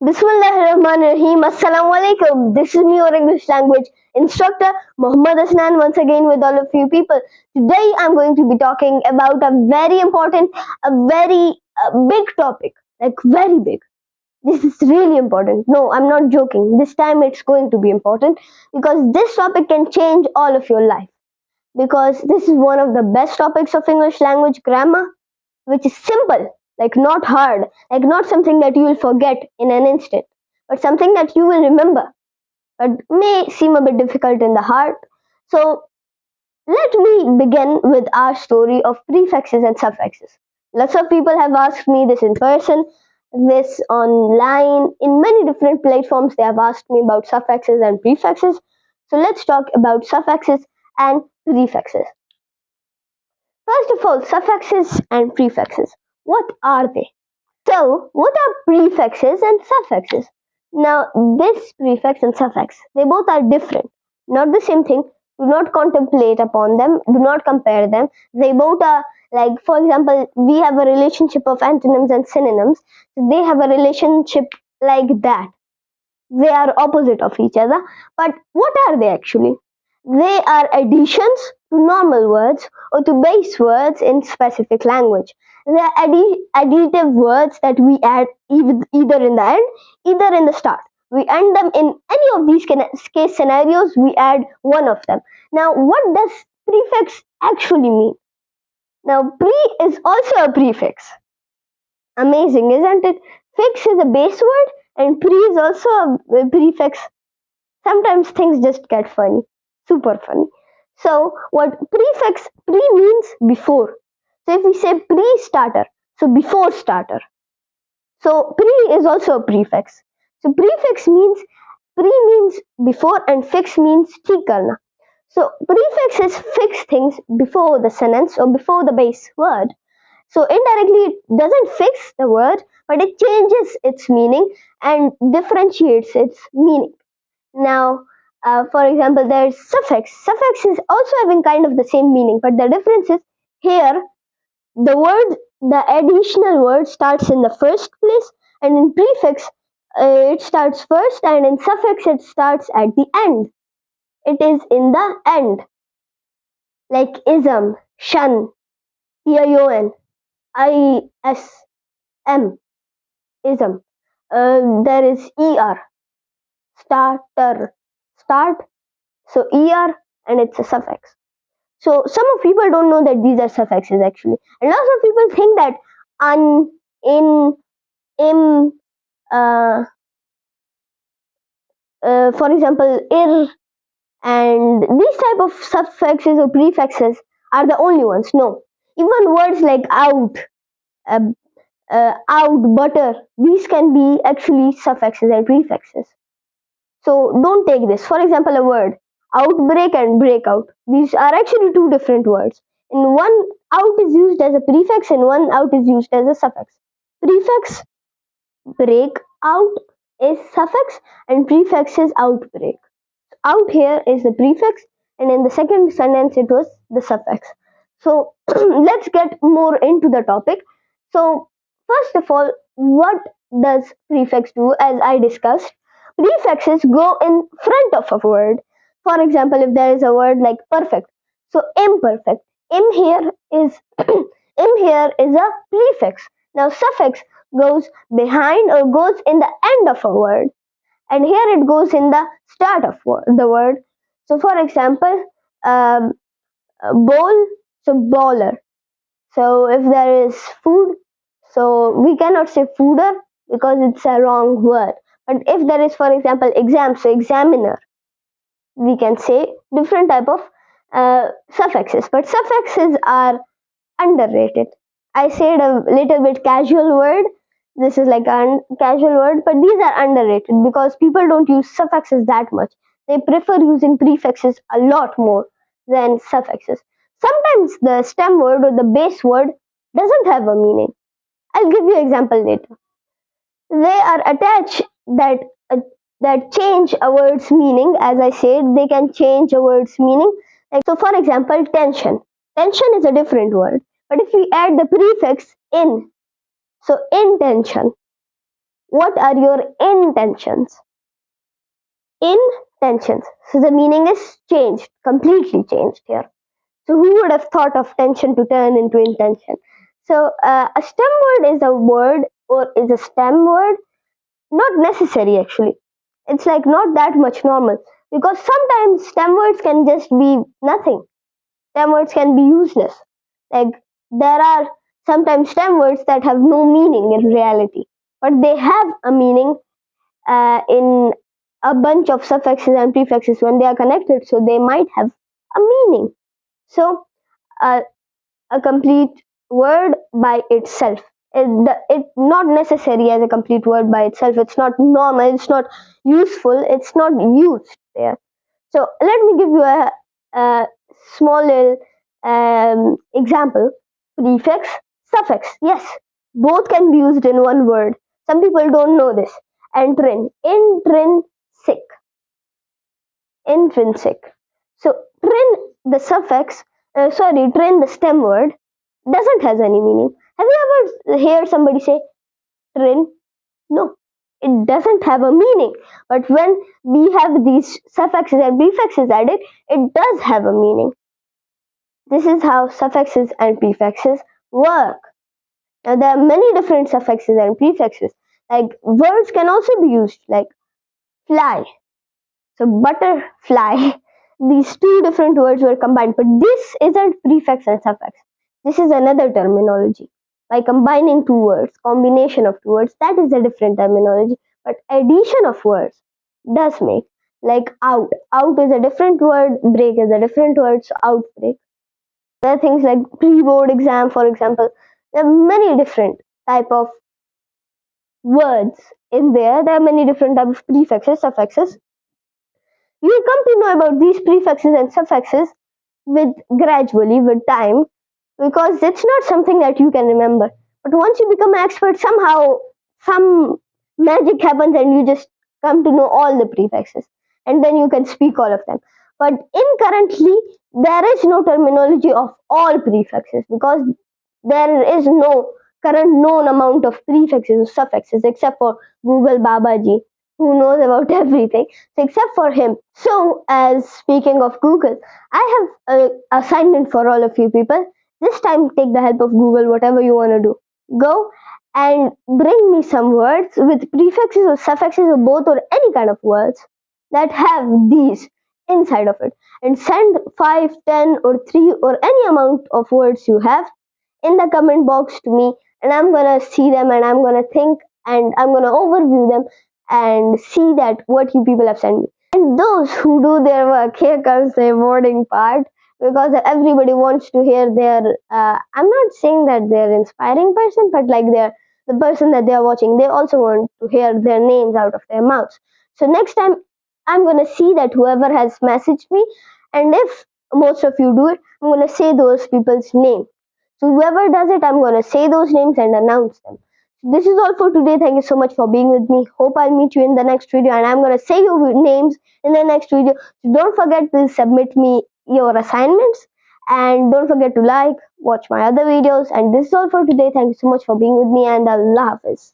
Bismillahirrahmanirrahim. Assalamu alaikum. This is me, your English language instructor, Muhammad Hasnain, once again with all of you people. Today I'm going to be talking about a very important, a very big topic, like very big. This is really important. No, I'm not joking. This time it's going to be important because this topic can change all of your life. Because this is one of the best topics of English language grammar, which is simple, like not hard, like not something that you will forget in an instant, but something that you will remember, but may seem a bit difficult in the heart. So let me begin with our story of prefixes and suffixes. Lots of people have asked me this in person, this online, in many different platforms they have asked me about suffixes and prefixes. So let's talk about suffixes and prefixes. First of all, suffixes and prefixes. What are they? So, what are prefixes and suffixes? Now, this prefix and suffix, they both are different, not the same thing. Do not contemplate upon them, do not compare them. They both are, like, for example, we have a relationship of antonyms and synonyms. They have a relationship like that. They are opposite of each other. But what are they actually? They are additions to normal words or to base words in specific language. They are additive words that we add either in the end, either in the start. We end them in any of these case scenarios, we add one of them. Now, what does prefix actually mean? Now, pre is also a prefix. Amazing, isn't it? Fix is a base word and pre is also a prefix. Sometimes things just get funny. Super funny. So what prefix pre means before. So if we say pre-starter, so before starter. So pre is also a prefix. So prefix means pre means before and fix means ठीक करना. So prefixes fix things before the sentence or before the base word. So indirectly it doesn't fix the word, but it changes its meaning and differentiates its meaning. Now, for example, there is suffix. Suffix is also having kind of the same meaning, but the difference is here the additional word starts in the first place, and in prefix it starts first, and in suffix it starts at the end. It is in the end, like ism, shun, ion, ism, ism. There is starter, start. So er, and it's a suffix. So some of people don't know that these are suffixes actually, and lots of people think that un, in, im, for example, ir, and these type of suffixes or prefixes are the only ones. No, even words like out, butter, these can be actually suffixes and prefixes. So don't take this. For example, a word outbreak and breakout. These are actually two different words. In one, out is used as a prefix, and one out is used as a suffix. Prefix break out is suffix, and prefix is outbreak. Out here is the prefix, and in the second sentence it was the suffix. So let's get more into the topic. So first of all, what does prefix do? As I discussed, prefixes go in front of a word. For example, if there is a word like perfect, so imperfect, im here is im here is a prefix. Now suffix goes behind or goes in the end of a word, and here it goes in the start of the word. So for example, bowl, so bowler. So if there is food, so we cannot say fooder because it's a wrong word. But if there is, for example, exam, so examiner, we can say different type of suffixes. But suffixes are underrated. I said a little bit casual word. This is like a casual word, but these are underrated because people don't use suffixes that much. They prefer using prefixes a lot more than suffixes. Sometimes the stem word or the base word doesn't have a meaning. I'll give you an example later. They are attached that change a word's meaning. As I said, they can change a word's meaning. Like, so for example, tension. Tension is a different word, but if we add the prefix in, so intention, What are your intentions? Intentions. So the meaning is changed, completely changed here. So who would have thought of tension to turn into intention? So a stem word is a word or is a stem word. Not necessary actually. It's like not that much normal because sometimes stem words can just be nothing. Stem words can be useless. Like there are sometimes stem words that have no meaning in reality, but they have a meaning in a bunch of suffixes and prefixes when they are connected, so they might have a meaning. So uh, a complete word by itself. It's not necessary as a complete word by itself. It's not normal. It's not useful. It's not used there. So let me give you a small little example. Prefix, suffix. Yes, both can be used in one word. Some people don't know this. Intrinsic. Intrinsic. So the suffix, trin, the stem word, doesn't has any meaning. Have you ever heard somebody say trin? No, it doesn't have a meaning. But when we have these suffixes and prefixes added, it does have a meaning. This is how suffixes and prefixes work. Now there are many different suffixes and prefixes. Like words can also be used, like fly. So butterfly. These two different words were combined, but this isn't prefix and suffix. This is another terminology. By combining two words, combination of two words, that is a different terminology. But addition of words does make, like out. Out is a different word, break is a different word, so outbreak. There are things like pre-board exam, for example. There are many different type of words in there. There are many different type of prefixes, suffixes. You come to know about these prefixes and suffixes gradually with time, because it's not something that you can remember. But once you become an expert, somehow some magic happens and you just come to know all the prefixes, and then you can speak all of them. But in currently, there is no terminology of all prefixes because there is no current known amount of prefixes or suffixes except for Google Babaji, who knows about everything. So except for him. So as speaking of Google, I have an assignment for all of you people. This time take the help of Google, whatever you want to do. Go and bring me some words with prefixes or suffixes or both or any kind of words that have these inside of it, and send 5, 10 or 3 or any amount of words you have in the comment box to me, and I'm gonna see them and I'm gonna think and I'm gonna overview them and see that what you people have sent me. And those who do their work, here comes the rewarding part, because everybody wants to hear their I'm not saying that they're inspiring person, but like they're the person that they're watching, they also want to hear their names out of their mouths. So next time I'm gonna see that whoever has messaged me, and if most of you do it, I'm gonna say those people's name. So whoever does it, I'm gonna say those names and announce them. This is all for today. Thank you so much for being with me. Hope I'll meet you in the next video, and I'm gonna say your names in the next video. So don't forget to submit me your assignments, and don't forget to like, watch my other videos. And this is all for today. Thank you so much for being with me, and Allah Hafiz.